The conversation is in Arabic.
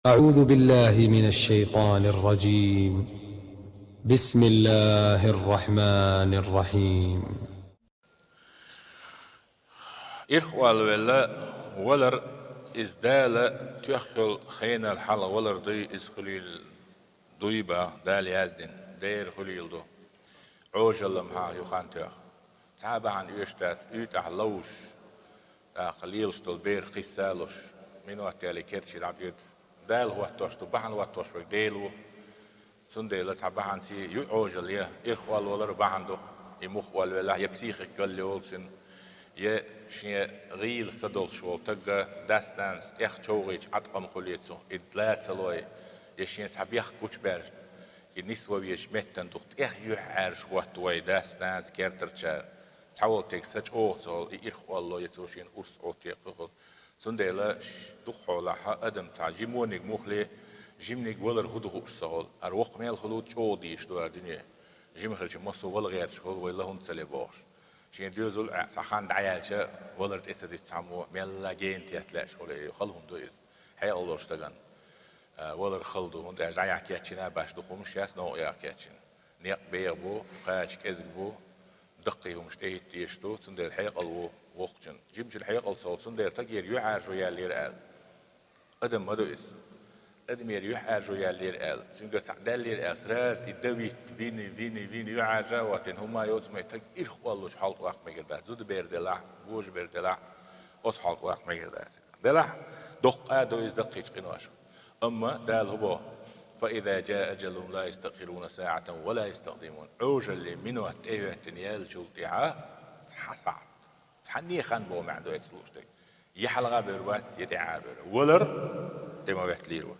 أعوذ بالله من الشيطان الرجيم. بسم الله الرحمن الرحيم. إخوال ولا ولر إزدال تأخل خين الحلا ولر ضي إزخليل ضيبة دال يازدين دير خليل دو عوجل مها يخان تأخ تعبا عن يشتات يتح لوش خليل شتل بير قسالوش من وقت يلي كيرتشي العديد دال هو التوشتو بحن هو التوشتو ديلو سنديل تعبا عن سي يعوجل يا إخوال ولر بحن دو يمخوال ولا يبسيخك قل يولسن يه شيء غيل صدول شو تجا داستانس تيخ شوغيش عطقم خليتو إدلات سلوي يشين تبيخ كوش برج النسوة يشمتن دخت تيخ يحرش وقت وي داستانس كيرترشا تعول تيك سج أوتو إيرخ والله يتوشين أرس أوتيق تخل سندلا دخول لها أدم تاع جيمونيك مخلي جيمنيك ولر هدو غوش سهول أروق ميل خلود شو ديش دو الدنيا جيم خلج مصو ولا غير شغل ولا هم تسلبوش شين ديوزول سخان دعيالشة ولرت إسد يتسمو ميلا جين تيتلاش ولا خلهم دويز هي الله اشتغل ولر خلدو هند أجعيا كياتشنا باش دخومش ياس نو يا كياتشن نيق بيغبو قاش كزبو دقيهم اشتهي تيشتو سندل حيق الو وقتن جيمش الحيق الصوت سندل تغيير يعاش ويا لير آل قدم مدويس قدم يحاجوا يا لير آل سنجر سعدال لير أسراس الدوي فيني يعاجا واتن هما يوز ما يتق إخوالوش حالت واق مجردات زود بيردلا بوج بيردلا أص حالت واق مجردات دلا دقة دويز دقيش قنواش أما دال هو فإذا جاء أجلهم لا يستأخرون ساعة ولا يستقدمون عوجل منو تأيوه تنيال جلطعا سحسعت سحني خان بو معدو يتسلوشتك يحلغا بروات يتعابر ولر تما بيحت ليرو